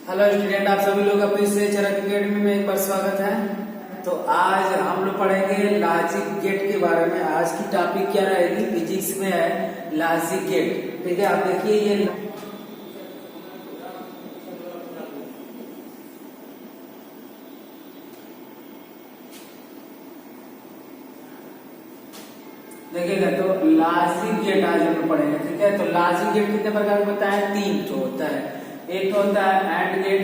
Hello student, आप सभी लोग अपनी से चरक अकेडमी में एक बार स्वागत है। तो आज हम लोग पढ़ेंगे लॉजिक गेट के बारे में। आज की टॉपिक क्या रहेगी? फिजिक्स में है लॉजिक गेट। ठीक है, आप देखिए ये देखिएगा। तो लॉजिक गेट आज हम लोग पढ़ेंगे। ठीक है, तो लॉजिक गेट कितने प्रकार के होता है? तीन तो होता है। एक तो होता है एंड गेट,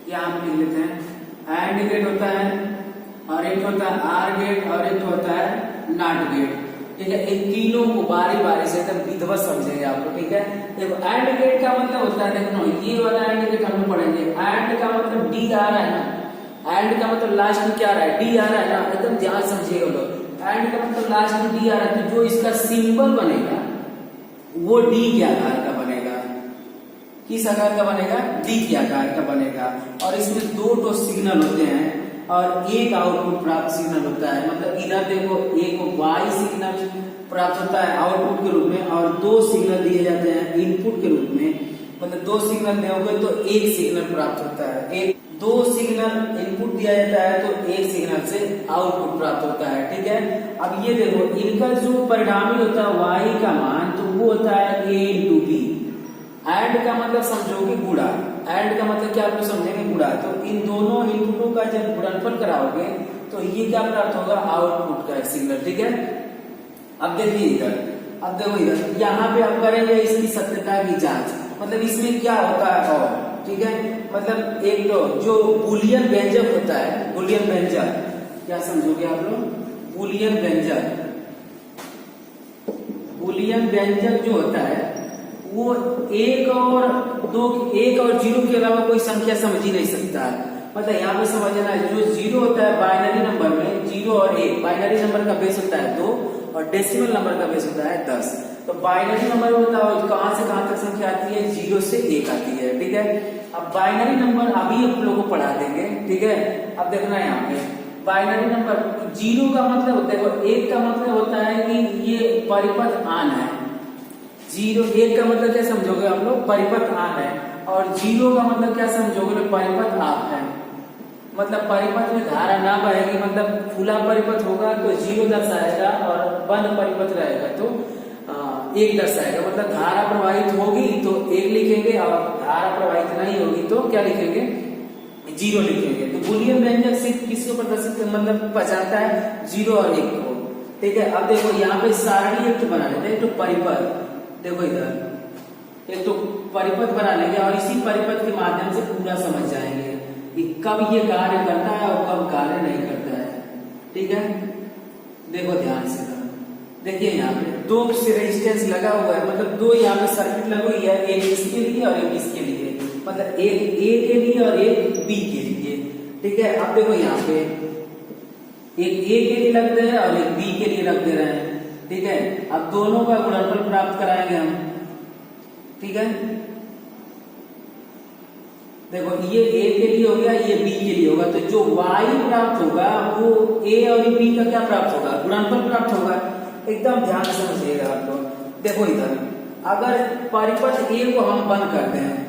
यहाँ हम लिख लेते हैं एंड गेट होता है, और एक होता है आर गेट, और एक होता है नॉट गेट। ठीक है, इन तीनों को बारी बारी से एकदम विधिवत समझेंगे आप लोग। ठीक है, देखो एंड गेट का मतलब होता है, देखो ये वाला एंड गेट हम लोग पढ़ेंगे। एंड का मतलब डी आ रहा है ना, एंड का मतलब लास्ट में क्या आ रहा है? डी आ रहा है ना, एकदम ध्यान समझिएगा लोग। एंड का मतलब लास्ट में डी आ रहा है, तो जो इसका सिंबल बनेगा वो डी के आकार का बनेगा। किस आकार का बनेगा? डी के आकार का बनेगा। और इसमें दो सिग्नल होते हैं और एक आउटपुट प्राप्त सिग्नल होता है। मतलब इधर देखो, एक वाई सिग्नल प्राप्त होता है आउटपुट के रूप में, और दो सिग्नल दिए जाते हैं इनपुट के रूप में। मतलब दो सिग्नल दोगे तो एक सिग्नल प्राप्त होता है। एक दो सिग्नल इनपुट दिया जाता है तो एक सिग्नल से आउटपुट प्राप्त होता है। ठीक है, अब ये देखो, इनका जो परिणामी होता है वाई का मान, तो वो होता है ए इंटू बी। एंड का मतलब समझोगे गुणा, एंड का मतलब क्या आप लोग समझेंगे? गुणा। तो इन दोनों इनपुटों का जब गुणनफल कराओगे तो ये क्या प्राप्त होगा? आउटपुट का सिग्नल। ठीक है, अब देखिए इधर, अब देखो इधर, यहाँ पे हम करेंगे इसकी सत्यता की जांच। मतलब इसमें क्या होता है? और ठीक है, मतलब एक तो जो बूलियन व्यंजक होता है, बूलियन व्यंजक क्या समझोगे आप लोग? बूलियन व्यंजक, बूलियन व्यंजक जो होता है वो एक और जीरो के अलावा कोई संख्या समझ ही नहीं सकता है। मतलब यहाँ पे समझना है, जो जीरो होता है बाइनरी नंबर में, जीरो और एक, बाइनरी नंबर का बेस होता है 2 और डेसिमल नंबर का बेस होता है 10। तो बाइनरी नंबर होता है कहां से कहां तक संख्या आती है? 0 से 1 आती है। ठीक है, अब बाइनरी नंबर अभी आप लोगों को पढ़ा देंगे। ठीक है, अब देखना है यहाँ पे बाइनरी नंबर, जीरो का मतलब देखो, एक का मतलब होता है कि ये परिपथ आन है। जीरो, एक का मतलब क्या समझोगे आप लोग? परिपथ आन है। और जीरो का मतलब क्या समझोगे? परिपथ आप है। मतलब परिपथ में धारा ना बहेगी, मतलब खुला परिपथ होगा तो 0 दर्शाएगा, और बंद परिपथ रहेगा तो 1 दर्शाएगा। मतलब धारा प्रवाहित होगी तो 1 लिखेंगे, और धारा प्रवाहित नहीं होगी तो क्या लिखेंगे? 0 लिखेंगे। तो बूलियन व्यंजक सिर्फ किसको प्रदर्शित मतलब पहचानता है? 0 और 1 को। ठीक है, अब देखो यहाँ पे सारणी एक तो बना लेते हैं, तो परिपथ देखो इधर एक तो परिपथ बना लेंगे, और इसी परिपथ के माध्यम से पूरा समझ जाएंगे कि कब ये कार्य करता है और कब कार्य नहीं करता है। ठीक है, देखो ध्यान से देखिए, यहाँ पे 2 रेजिस्टेंस लगा हुआ है, मतलब 2 यहाँ पे सर्किट लगी हुई है, एक इसके लिए और एक इसके लिए। मतलब एक ए के लिए और एक बी के लिए। ठीक है, अब देखो यहाँ पे एक ए के लिए रख दे रहे हैं और एक बी के लिए रख दे रहे हैं। ठीक है, अब दोनों का गुणनफल प्राप्त कराएंगे हम। ठीक है, देखो ये ए के लिए हो गया, ये बी के लिए होगा, तो जो वाई प्राप्त होगा वो ए और बी का क्या प्राप्त होगा? गुणनफल प्राप्त होगा। एकदम ध्यान से समझिएगा आप लोग। देखो इधर, अगर परिपथ ए को हम बंद कर दें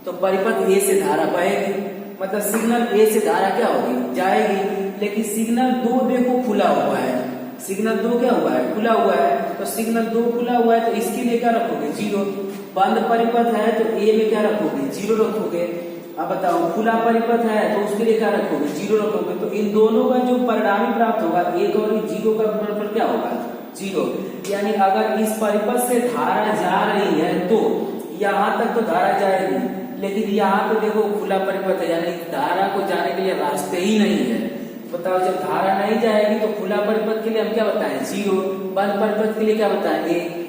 तो परिपथ ए से धारा बहेगी, मतलब सिग्नल ए से धारा क्या होगी? जाएगी। लेकिन सिग्नल 2 देखो खुला हुआ है, सिग्नल 2 क्या हुआ है? खुला हुआ है। तो सिग्नल 2 खुला हुआ है तो इसके लिए क्या रखोगे? 0। बंद परिपथ है तो ए में क्या रखोगे? 0 रखोगे। अब बताओ, खुला परिपथ है तो उसके लिए क्या रखोगे? 0 रखोगे। तो इन दोनों का जो परिणामी प्राप्त होगा, 1 और 0 का गुणनफल क्या होगा? 0। यानी अगर इस परिपथ से धारा जा रही है तो यहाँ तक तो धारा जाएगी, लेकिन यहाँ तो देखो खुला परिपथ है, यानी धारा को जाने के लिए रास्ते ही नहीं है। बताओ, जब धारा नहीं जाएगी तो खुला परिपथ के लिए हम क्या बताएं? 0। बंद परिपथ के लिए क्या बताएं? 1।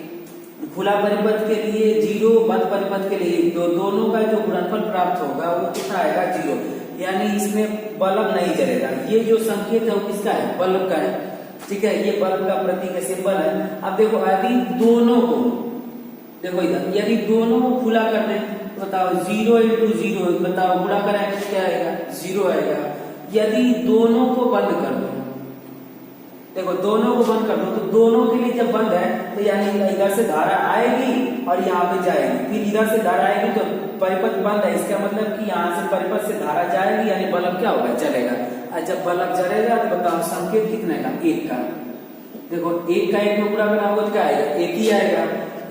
खुला परिपथ के लिए 0, बंद परिपथ के लिए 1। तो दोनों का जो गुणनफल प्राप्त होगा वो कितना आएगा? 0। यानी इसमें बल्ब नहीं जलेगा। ये जो संकेत है वो किसका है? बल्ब का है। ठीक है, ये बल्ब का प्रतीक है, सिंबल है। अब देखो, यदि दोनों को देखो इधर, यदि दोनों को खुला कर दें तो बताओ 0 इंटू 0, बताओ गुणा कराएंगे तो क्या आएगा? 0 आएगा। यदि दोनों को बंद कर दो, देखो दोनों को बंद कर दो, तो दोनों के लिए जब बंद है तो यानी इधर से धारा आएगी और यहाँ पे जाएगी, फिर इधर से धारा आएगी तो परिपथ बंद है, इसका मतलब कि यहाँ से परिपथ से धारा जाएगी यानी बल्ब क्या होगा, जलेगा। और जब बल्ब जलेगा तो बताओ संकेत कितने का, 1 का। देखो 1 का 1 में पूरा बना होगा तो क्या आएगा, 1 ही आएगा।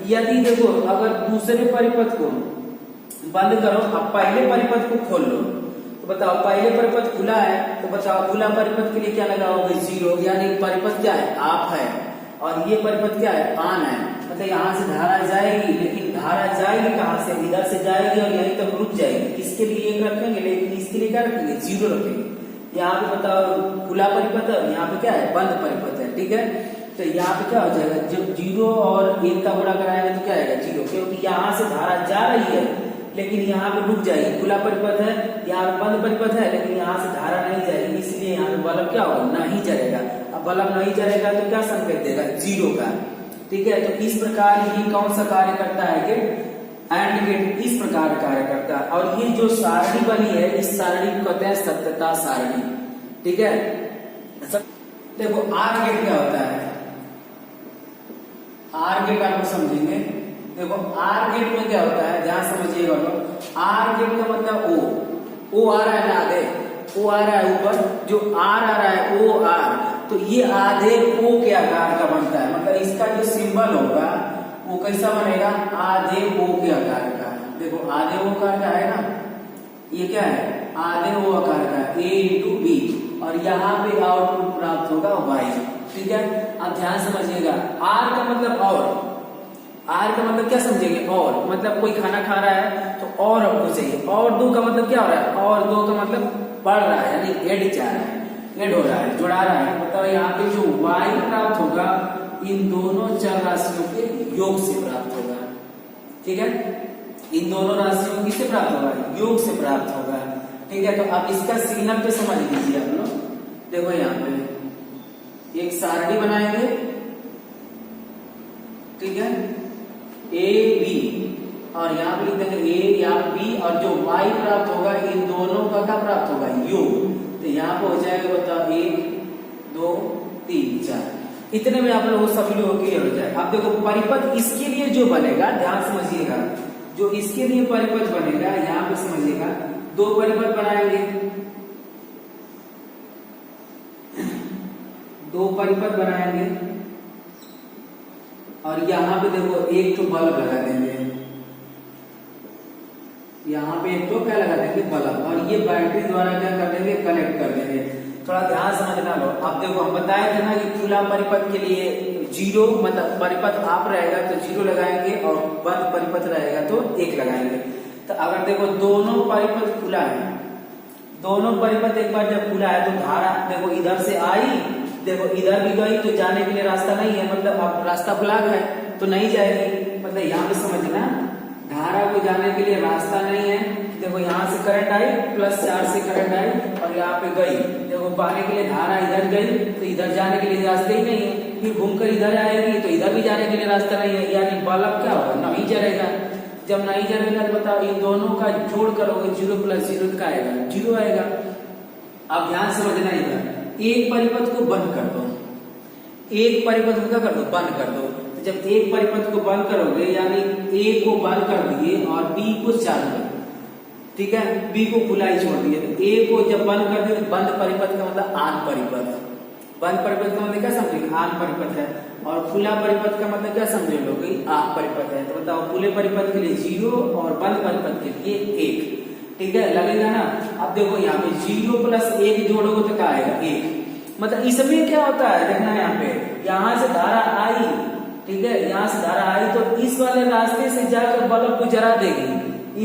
यदि देखो अगर दूसरे परिपथ को बंद करो, अब पहले परिपथ को खोल लो, तो बताओ पहले परिपथ खुला है, तो बताओ खुला परिपथ के लिए क्या लगाओगे, 0, यानी परिपथ क्या है, ऑफ है, और ये परिपथ क्या है, ऑन है। मतलब यहाँ से धारा जाएगी, लेकिन धारा जाएगी कहाँ से, इधर से जाएगी और यहीं तक रुक जाएगी। इसके लिए 1 रखेंगे, लेकिन इसके लिए क्या रखेंगे, 0 रखेंगे। यहाँ पे बताओ खुला परिपथ है, यहाँ पे क्या है, बंद परिपथ है, ठीक है। तो यहाँ पे क्या हो जाएगा, जब 0 और 1 का गुणा कराएंगे तो क्या आएगा, 0, क्योंकि यहाँ से धारा जा रही है लेकिन यहाँ पे रुक जाएगी। खुला परिपथ है, यहाँ पे बंद परिपथ है, लेकिन यहाँ से धारा नहीं जाएगी, इसलिए यहाँ पे बल्ब क्या होगा, नहीं जलेगा। अब बल्ब नहीं जलेगा तो क्या संकेत देगा, 0 का, ठीक है। तो इस प्रकार ये कौन सा कार्य करता है कि एंड गेट इस प्रकार कार्य करता है। और ये जो सारणी बनी है, इस सारणी को कहते हैं सत्यता सारणी, ठीक है। देखो आर गेट क्या होता है, आर गेट आप समझेंगे। देखो आर गेट में क्या होता है, ध्यान समझिएगा लोग। आर गेट का मतलब ओ आ रहा है ना, आधे ओ आ रहा है ऊपर, जो आर आ रहा है ओ आर, तो ये आधे ओ के आकार का बनता है। मतलब इसका जो सिंबल होगा वो कैसा बनेगा, आधे ओ के आकार का। देखो आधे ओ आकार का है ना, ये क्या है, आधे ओ आकार का, A×B, और यहाँ पे आउटपुट प्राप्त होगा Y, ठीक है। अब ध्यान समझिएगा, आर का मतलब और, आर का मतलब क्या समझेंगे, और मतलब कोई खाना खा रहा है तो और हमको चाहिए। और 2 का मतलब क्या हो रहा है, और 2 का मतलब बढ़ रहा है, यानी ऐड जा रहा है, ऐड हो रहा है, जुड़ा रहा है। मतलब यहाँ पे जो y प्राप्त होगा इन दोनों चर राशियों के योग से प्राप्त होगा, ठीक है। इन दोनों राशियों किससे प्राप्त होगा, योग से प्राप्त होगा, ठीक है। तो अब इसका सिग्नल पे समझ लीजिए आप लोग। देखो यहाँ पे एक सारणी बनाएंगे, ठीक है, A B, और यहाँ पे लिख देंगे A या B, और जो y प्राप्त होगा इन दोनों का क्या प्राप्त होगा, योग। तो यहाँ पे हो जाएगा बताओ 1 2 3 4, इतने में आप लोग सभी लोग क्लियर हो जाए। अब देखो परिपथ इसके लिए जो बनेगा, ध्यान समझिएगा, जो इसके लिए परिपथ बनेगा, यहाँ पे समझिएगा, 2 परिपथ बनाएंगे, 2 परिपथ बनाएंगे, और यहाँ पे देखो एक तो बल्ब लगा देंगे, यहाँ पे एक तो क्या लगा देंगे, बल्ब, और ये बैटरी द्वारा क्या कर देंगे, कनेक्ट कर देंगे। थोड़ा ध्यान समझना लो। अब देखो हम बताए थे ना कि खुला परिपथ के लिए 0, मतलब परिपथ आप रहेगा तो 0 लगाएंगे, और बंद परिपथ रहेगा तो 1 लगाएंगे। तो अगर देखो दोनों परिपथ खुला है, दोनों परिपथ एक बार जब खुला है तो धारा देखो इधर से आई, देखो इधर भी गई तो जाने के लिए रास्ता नहीं है, मतलब अब रास्ता ब्लॉक है तो नहीं जाएगी। मतलब यहाँ पे समझना, धारा को जाने के लिए रास्ता नहीं है। देखो यहाँ से करंट आई, +4 से करंट आई और यहाँ पे गई, देखो पाने के लिए धारा इधर गई तो इधर जाने के लिए रास्ते ही नहीं है, फिर घूमकर इधर आएगी तो इधर भी जाने के लिए रास्ता नहीं है, यानी बल्ब क्या होगा, नहीं जलेगा। जब नहीं जलेगा तो बताओ इन दोनों का जोड़ करोगे 0 + 0 का आएगा, 0 आएगा। अब ध्यान समझना, इधर एक परिपथ को बंद कर दो, एक परिपथ को क्या कर दो, बंद कर दो। तो जब एक परिपथ को बंद करोगे यानी A को बंद कर दिए और B को चालू कर, ठीक है, B को खुला ही छोड़ दिए। तो A को जब बंद कर दिए, बंद परिपथ का मतलब आन परिपथ, बंद परिपथ का मतलब क्या समझेंगे, आन परिपथ है, और खुला परिपथ का मतलब क्या समझे लोग, आप परिपथ है। तो बताओ खुले परिपथ के लिए 0 और बंद परिपथ के लिए 1, ठीक है, लगेगा ना। अब देखो यहाँ पे 0 + 1 जोड़ोगे तो क्या आएगा, 1। मतलब इसमें क्या होता है देखना, यहाँ पे यहाँ से धारा आई, ठीक है, यहाँ से धारा आई तो इस वाले रास्ते से जाकर बल्ब को जला देगी,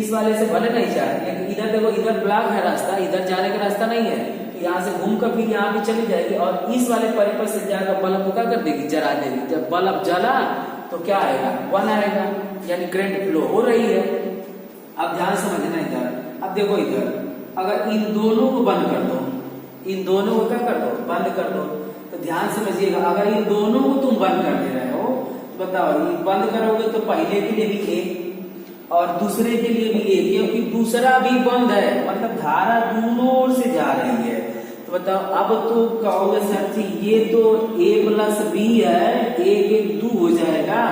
इस वाले से भले नहीं जाए, लेकिन इधर देखो इधर ब्लॉक है रास्ता, इधर जाने का रास्ता नहीं है, तो यहाँ से घूम कर फिर यहाँ पे चली जाएगी और इस वाले परिपथ से जाकर बल्ब को क्या कर देगी, जला देगी। जब बल्ब जला तो क्या आएगा, 1 आएगा, यानी करंट फ्लो हो रही है। अब ध्यान समझना इधर। अब देखो इधर अगर इन दोनों को बंद कर दो, इन दोनों को क्या कर दो, बंद कर दो, तो ध्यान समझिएगा, अगर इन दोनों को तुम बंद कर दे रहे हो तो बताओ ये बंद करोगे तो पहले के लिए भी 1 और दूसरे के लिए भी 1, क्योंकि दूसरा भी बंद है, मतलब धारा दोनों ओर से जा रही है। तो बताओ, अब तो कहोगे सर जी ये तो a प्लस बी है, एक एक दो हो जाएगा,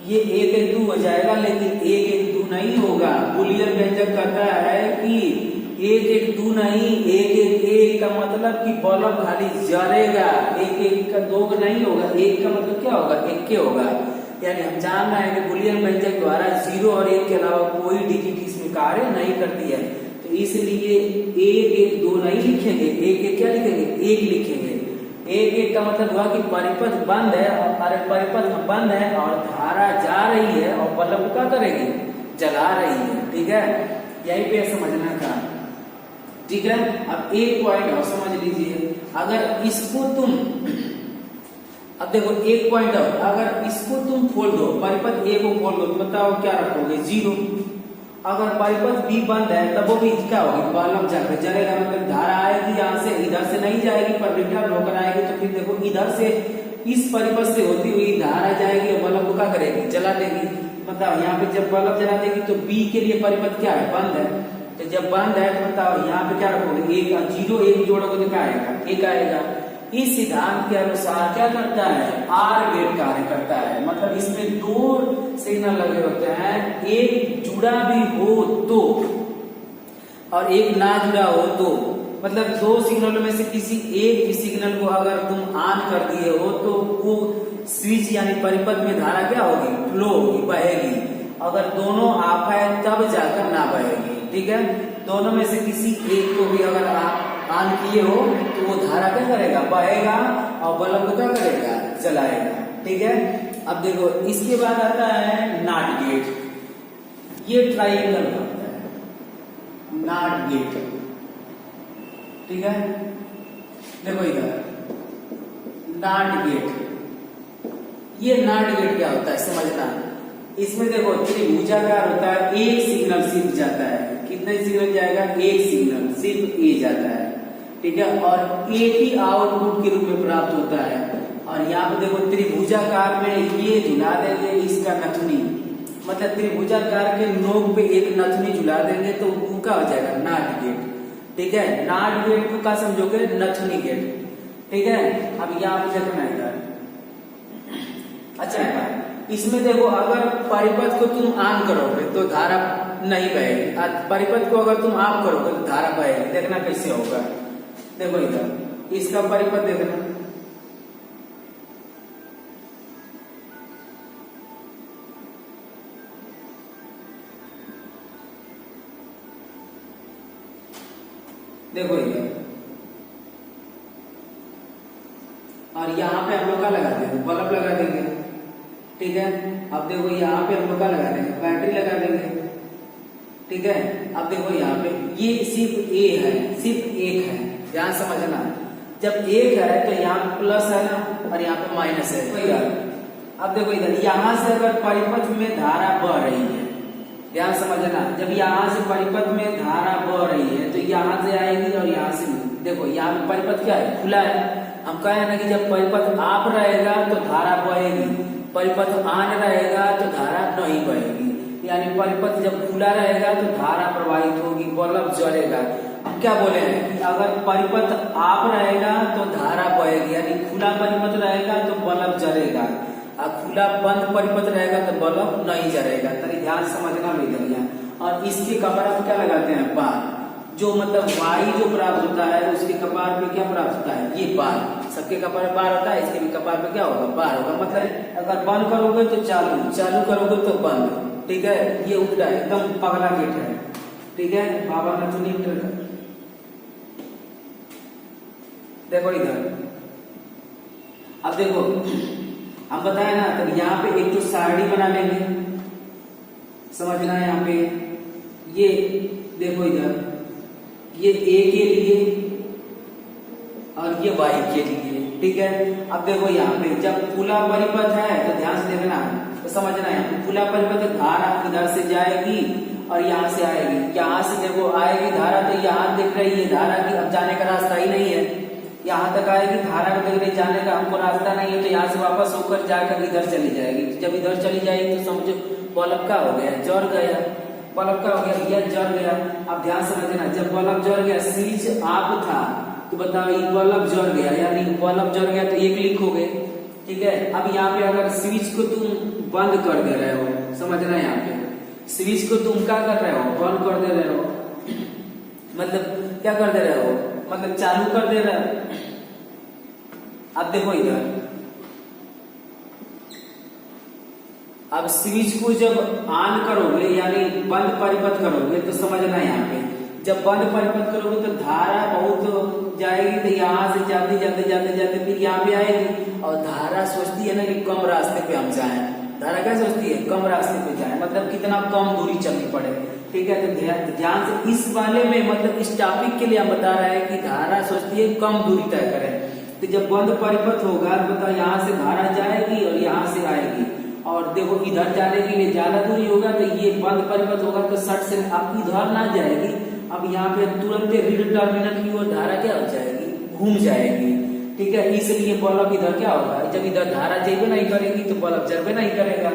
ये एक एक दो हो जाएगा, लेकिन एक एक दो नहीं होगा। बूलियन व्यंजक कहता है कि एक एक दो नहीं, एक एक एक का मतलब कि बल्ब खाली जलेगा, एक एक का दो नहीं होगा, एक का मतलब क्या होगा, एक के होगा। यानी हम जान रहे हैं कि बूलियन व्यंजक द्वारा 0 और 1 के अलावा कोई डिजिट इसमें कार्य नहीं करती है, तो इसलिए एक एक दो नहीं लिखेंगे, एक एक क्या लिखेंगे, एक लिखेंगे। एक एक का मतलब हुआ कि परिपथ बंद है, और परिपथ बंद है और धारा जा रही है और बल्ब क्या करेगी, जला रही है। ठीक है, यही पे समझना था। ठीक है, अब एक पॉइंट और समझ लीजिए, अगर इसको तुम, अब देखो एक पॉइंट और, अगर इसको तुम खोल दो, परिपथ ए को खोल दो, तो बताओ क्या रखोगे, 0। अगर परिपथ बी बंद है तब वो भी क्या होगी, बल्ब जाकर जलेगा, मतलब धारा आएगी यहाँ से, इधर से नहीं जाएगी पर रिटर्न होकर आएगी, तो फिर देखो इधर से इस परिपथ से होती हुई धारा जाएगी और बल्ब को क्या करेगी, जला देगी। मतलब यहाँ पे जब बल्ब जला देगी तो बी के लिए परिपथ क्या है, बंद है, तो जब बंद है तो बताओ यहाँ पे क्या रखोगे, 1 0 1 जोड़ोगे तो क्या आएगा, 1 आएगा। इस सिद्धांत के अनुसार क्या करता है, आर गेट कार्य करता है, मतलब इसमें 2 सिग्नल लगे होते हैं, एक जुड़ा भी हो तो और एक ना जुड़ा हो तो, मतलब 2 सिग्नलों में से किसी एक भी सिग्नल को अगर तुम ऑन कर दिए हो तो वो स्विच यानी परिपथ में धारा क्या होगी, फ्लो होगी, बहेगी। अगर दोनों ऑफ है तब जाकर ना बहेगी। ठीक है, दोनों में से किसी एक को भी अगर आप ऑन किए हो तो वो धारा क्या करेगा, बहेगा और बल्ब को क्या करेगा, जलाएगा। ठीक है, अब देखो इसके बाद आता है नॉट गेट, ये ट्रायंगल होता है नॉट गेट। ठीक है, देखो इधर नॉट गेट, ये नॉट गेट क्या होता है समझना। इसमें देखो त्रिभुजाकार होता है, एक सिग्नल सिर्फ जाता है, कितने सिग्नल जाएगा, एक सिग्नल सिर्फ ए जाता है। ठीक है, और एक ही आउटपुट के रूप में प्राप्त होता है। और यहाँ पे देखो त्रिभुजाकार में ये झुला देंगे इसका नथुनी, मतलब त्रिभुजाकार के नोक पे एक नथुनी झुला देंगे तो वो क्या हो जाएगा, नॉट गेट। ठीक है, नॉट गेट को क्या समझोगे, नथुनी गेट। ठीक है, अब यहाँ पे देखना है, अच्छा है इसमें देखो अगर परिपथ को तुम ऑन करोगे तो धारा नहीं बहेगी, परिपथ को अगर तुम ऑफ करोगे तो धारा बहेगी। देखना कैसे होगा, देखो इधर इसका परिपथ देखना, देखो इधर, और यहाँ पे हम लोग का लगा देंगे, बल्ब लगा देंगे। ठीक है, अब देखो यहाँ पे हम लोग का लगा देंगे, बैटरी लगा देंगे। ठीक है, अब देखो यहाँ पे ये सिर्फ ए है, सिर्फ एक है, ध्यान समझना। जब एक है तो यहाँ पे प्लस है ना, और यहाँ पे माइनस है। तो इधर अब देखो इधर यहाँ से अगर परिपथ में धारा बह रही है, ध्यान समझना, जब यहाँ से परिपथ में धारा बह रही है तो यहाँ से आएगी और यहाँ से, देखो यहाँ पे परिपथ क्या है, खुला है। हम कहे ना कि जब परिपथ ऑफ रहेगा तो धारा बहेगी, परिपथ ऑन रहेगा तो धारा नहीं बहेगी। यानी परिपथ जब खुला रहेगा तो धारा प्रवाहित होगी, बल्ब जलेगा। अब क्या बोले हैं कि अगर परिपथ ऑफ रहेगा तो धारा बहेगी, यानी खुला परिपथ रहेगा तो बल्ब जलेगा, और खुला बंद परिपथ रहेगा तो बल्ब नहीं जलेगा। तभी ध्यान समझना भैया। और इसके कपड़ा पे क्या लगाते हैं, बार, जो मतलब वायु जो प्राप्त होता है उसके कपार पे क्या प्राप्त होता है, ये बार। सबके कपार पे बार होता है, इसके भी कपार पे क्या होगा, बार होगा। मतलब अगर बंद करोगे तो चालू, चालू करोगे तो बंद। ठीक है, ये उल्टा एकदम पगला गेट है। ठीक है, बाबा नथुनी देखो इधर, अब देखो हम बताए ना, तो यहाँ पे एक तो सारणी बना लेंगे, समझना है। यहाँ पे ये देखो इधर, ये ए के लिए और ये वाई के लिए। ठीक है, अब देखो यहाँ पे जब खुला परिपथ है तो ध्यान से देखना, तो समझना है खुला परिपथ, धारा इधर से जाएगी और यहाँ से आएगी। यहाँ से देखो आएगी धारा, तो यहाँ देख रही है धारा की अब जाने का रास्ता ही नहीं है, यहाँ तक आएगी धारा को देख रही, जाने का हमको रास्ता नहीं है, तो यहाँ से वापस होकर जाकर इधर चली जाएगी। जब इधर चली जाएगी तो समझो बल्ब का हो गया, जल गया, बल्ब का हो गया, यह जल गया। अब ध्यान समझना, जब बल्ब जल गया, स्विच ऑफ था तो बताओ ये बल्ब जल गया, यानी बल्ब जल गया तो एक लिखोगे, ठीक है। अब यहाँ पे अगर स्विच को तुम बंद कर दे रहे हो, समझना है, यहाँ पे स्विच को तुम क्या कर रहे हो, बंद कर दे रहे हो, मतलब क्या कर दे रहे हो, मतलब चालू कर दे रहे हो। अब देखो इधर, अब स्विच को जब ऑन करोगे यानी बंद परिपथ करोगे तो समझना है यहाँ पे, जब बंद परिपथ करोगे तो धारा बहुत जाएगी, तो यहाँ से जाते जाते जाते जाते फिर यहाँ पे आएगी, और धारा सोचती है ना कि कम रास्ते पे हम जाएं। धारा क्या सोचती है, कम रास्ते पे जाएं, मतलब कितना कम दूरी चलनी पड़े, ठीक है। तो ध्यान से इस वाले में, मतलब इस टॉपिक के लिए हम बता रहे हैं कि धारा सोचती है कम दूरी तय करें। तो जब बंद परिपथ होगा तो बताओ यहाँ से धारा जाएगी और यहाँ से आएगी, और देखो इधर जाने के लिए ज्यादा दूरी होगा, तो ये बंद परिपथ होगा तो सट से अब इधर ना जाएगी, अब यहाँ पे तुरंत रीड टर्मिनल की ओर धारा क्या हो जाएगी, घूम जाएगी, ठीक है। इसलिए बल्ब इधर क्या होगा, जब इधर धारा जेबे नहीं करेगी तो बल्ब जलबे नहीं करेगा।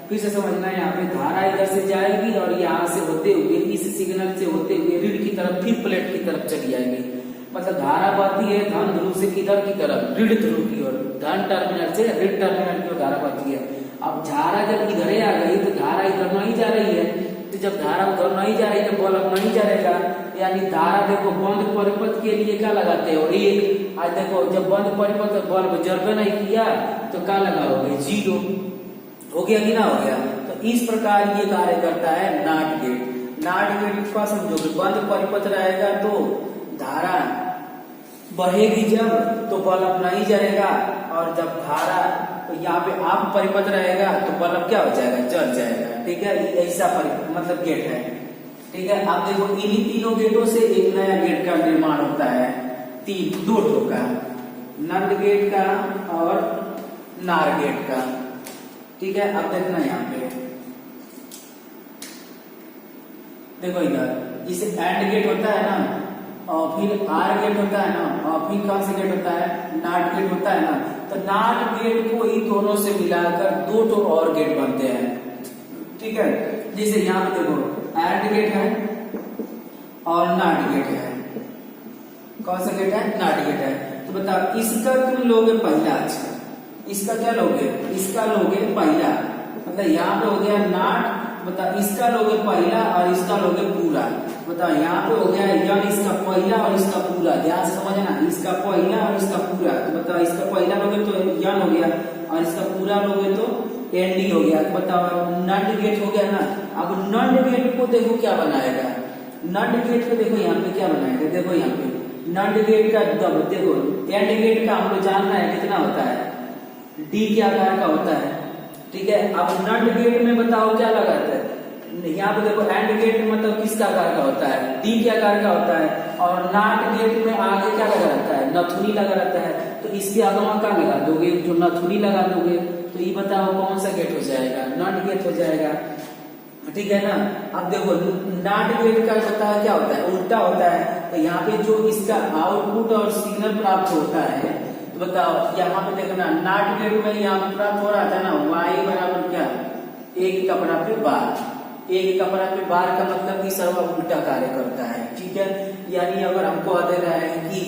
फिर से समझना है, यहाँ पे धारा इधर से जाएगी और यहाँ से होते हुए, इस सिग्नल से होते हुए रीड की तरफ, फिर प्लेट की तरफ चली जाएगी। मतलब धारा बहती है धन ध्रुव से किधर की तरफ, रीड ध्रुव की ओर, धन टर्मिनल से रीड टर्मिनल की ओर धारा बहती है। अब धारा जब इधर आ गई तो धारा इधर नहीं जा रही है, तो जब धारा उधर नहीं जा रही तो बल्ब नहीं जाएगा, यानी धारा देखो बंद परिपथ के लिए क्या लगाते हो, एक। आज देखो जब बंद परिपथ बल्ब जलबे नहीं किया तो क्या लगाओगे, 0। हो गया कि ना हो गया। तो इस प्रकार ये कार्य करता है नॉट गेट। नॉट गेट का समझोगे, बंद परिपथ रहेगा तो धारा बढ़ेगी जब, तो बल्ब नहीं जलेगा, और जब धारा तो यहाँ पे आप परिपथ रहेगा तो बल्ब क्या हो जाएगा, जल जाएगा, ठीक है। ऐसा मतलब गेट है, ठीक है। आप देखो इन्हीं तीनों गेटों से एक नया गेट का निर्माण होता है, दो ठो का, नंद गेट का और नार गेट का, ठीक है। अब देखना यहाँ पे, देखो इधर इसे एंड गेट होता है ना, और फिर आर गेट होता है ना, और फिर कौन सा गेट होता है, नाट गेट होता है ना। तो नाट गेट को ही दोनों से मिलाकर दो तो और गेट बनते हैं, ठीक है। जैसे यहाँ पे देखो एंड गेट है और नाट गेट है। कौन सा गेट है, नाट गेट है। तो बताओ इसका तुम लोगे पहला, अच्छा इसका क्या लोगे, इसका लोगे पहला, मतलब यहाँ पे हो गया नाट, बताओ इसका लोगे पहला और इसका लोगे पूरा। बताओ यहाँ पे हो गया यन इसका पहला और इसका पूरा, ध्यान से समझना, इसका पहला और इसका पूरा। तो बताओ इसका पहला लोगे तो यन हो गया, और इसका पूरा लोगे तो एनडी हो गया। तो बताओ नंड गेट हो गया ना। अब नंड गेट को देखो क्या बनाएगा, नंड गेट को देखो यहाँ पे क्या बनाएगा, देखो यहाँ पे नंड गेट का देखो एंड गेट का हम लोग जानना है कितना होता है, डी के आकार का होता है, ठीक है। अब नट गेट में बताओ क्या लगाता है, यहाँ पे देखो एंड गेट मतलब किसका आकार का होता है, डी के आकार का होता है, और नाट गेट में आगे क्या लगा रहता है, नथुनी लगा रहता है। तो इसके आगमा क्या लगा दोगे, जो नथुनी लगा दोगे, तो ये बताओ कौन सा गेट हो जाएगा, नट गेट हो जाएगा, ठीक है ना। अब देखो नाट गेट का बताया क्या होता है, उल्टा होता है। तो यहाँ पे जो इसका आउटपुट और सिग्नल प्राप्त होता है, तो बताओ यहाँ पे देखना नाट गेट में यहाँ प्राप्त हो रहा था ना, y बराबर क्या, एक कपड़ा पे बार, एक कपड़ा पे बार का मतलब कि सर्व उल्टा कार्य करता है, ठीक है। यानी अगर हमको दे रहा है कि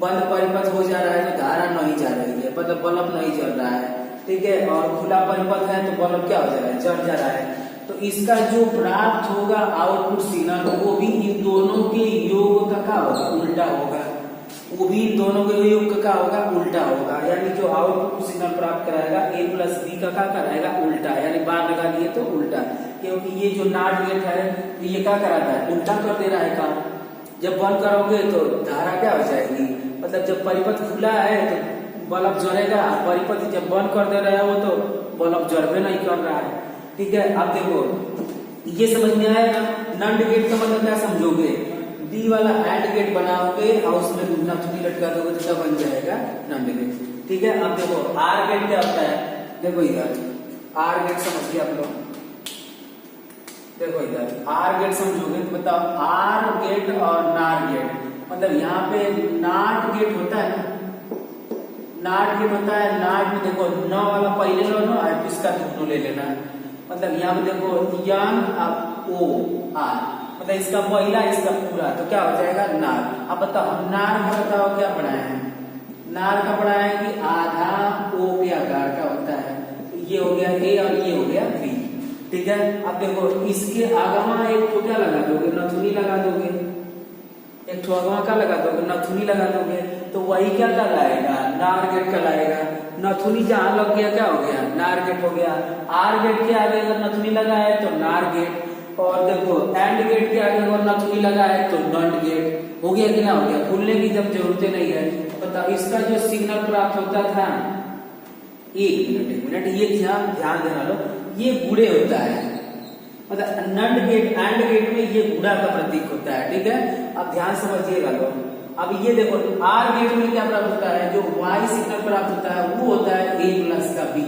बंद परिपथ हो जा रहा है तो धारा नहीं जा रही है, मतलब बल्ब नहीं जल रहा है, ठीक है, और खुला परिपथ है तो बल्ब क्या हो जा रहा है, जल जा रहा है। तो इसका जो प्राप्त होगा आउटपुट सिग्नल वो भी इन दोनों के योग का क्या होगा, उल्टा होगा, वो भी इन दोनों के योग का क्या होगा, उल्टा होगा। यानी जो आउटपुट सिग्नल प्राप्त कराएगा a प्लस बी का क्या कराएगा, उल्टा, यानी बार लगा दिए तो उल्टा, क्योंकि ये जो नाट गेट है ये क्या कराता है, उल्टा कर दे रहा है काम। जब बंद करोगे तो धारा क्या हो जाएगी, मतलब जब परिपथ खुला है तो बल्ब जलेगा, परिपथ जब बंद कर दे रहे हो तो बल्ब जलबे नहीं कर रहा है, ठीक है। अब देखो ये समझ में आएगा, नंड गेट का मतलब क्या समझोगे, डी वाला एंड गेट बनाओगे और उसमें नथुनी लटका दोगे तो क्या बन जाएगा, नंड गेट, ठीक है। अब देखो आर गेट क्या होता है, देखो इधर आर गेट समझिए आप लोग, देखो इधर आर गेट समझोगे तो बताओ आर गेट और नार गेट, मतलब यहाँ पे नाट गेट होता है ना, नाट गेट होता है, नाट में देखो न वाला पहले लो ना, इसका दोनों ले लेना, मतलब यहाँ पे देखो यन ओ आर, मतलब इसका पहला इसका पूरा, तो क्या हो जाएगा नार। अब बताओ हम नार में बताओ क्या पढ़ाए हैं, नार का पढ़ाया है कि आधा ओ के आकार का होता है, ये हो गया ए और ये हो गया बी, ठीक है। अब देखो इसके आगमा एक तो क्या लगा दोगे, नथुनी लगा दोगे, एक तो आगमा क्या लगा दोगे, नथुनी लगा दोगे, तो वही क्या कहलाएगा, नार गेट कहलाएगा। नथुनी जहां लग गया क्या हो गया, नार गेट हो गया। आर गेट के आगे अगर नथुनी लगा है तो नार गेट, और देखो एंड गेट के आगे अगर नथुनी लगा है तो नॉट गेट हो गया कि ना हो गया, खुलने की जब जरूरत नहीं है। बताओ इसका जो सिग्नल प्राप्त होता था, एक मिनट ये ध्यान देना लो, ये गुणे होता है, मतलब नंड गेट एंड गेट में ये गुणा का प्रतीक होता है, ठीक है। अब ध्यान समझिएगा लो, अब ये देखो आर गेट में क्या प्राप्त होता है, जो वाई सिग्नल प्राप्त होता है वो होता है a प्लस का b।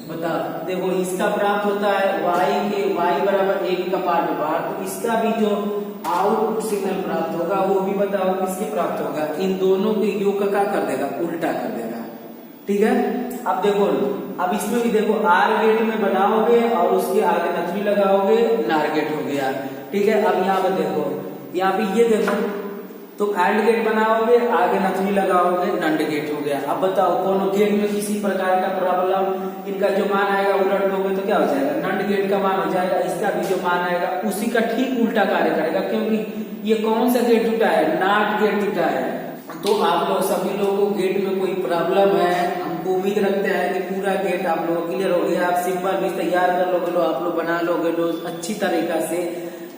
बताओ देखो इसका प्राप्त होता है y बराबर 1 का पार्ट बार, तो इसका भी जो आउटपुट सिग्नल प्राप्त होगा वो भी बताओ किसके प्राप्त होगा, इन दोनों के योग का कर देगा, उल्टा कर देगा, ठीक है। अब देखो अब इसमें भी देखो आर गेट में बनाओगे और उसके आगे नथुनी लगाओगे, नार गेट हो गया, ठीक है। अब यहाँ पे देखो, यहाँ पे ये देखो तो एंड गेट बनाओगे आगे नथुनी लगाओगे, नंड गेट हो गया। अब बताओ कोनो गेट में किसी प्रकार का प्रॉब्लम, इनका जो मान आएगा उलट दोगे तो क्या हो जाएगा, नंड गेट का मान हो जाएगा, इसका भी जो मान आएगा उसी का ठीक उल्टा कार्य करेगा, क्योंकि ये कौन सा गेट टूटा है, नाट गेट टूटा है। तो आप लोग सभी लोगों को गेट में कोई प्रॉब्लम है, हमको उम्मीद रखते हैं कि पूरा गेट आप लोग क्लियर हो गया। आप सिंपल भी तैयार कर लोगे, लो आप लोग बना लोगे, लो अच्छी तरीका से।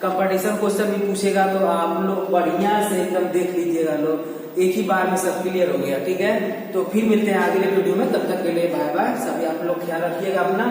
कंपटीशन क्वेश्चन भी पूछेगा तो आप लोग बढ़िया से एकदम देख लीजिएगा, लो एक ही बार में सब क्लियर हो गया, ठीक है। तो फिर मिलते हैं अगले वीडियो में, तब तक के लिए बाय बाय। सभी आप लोग ख्याल रखिएगा अपना।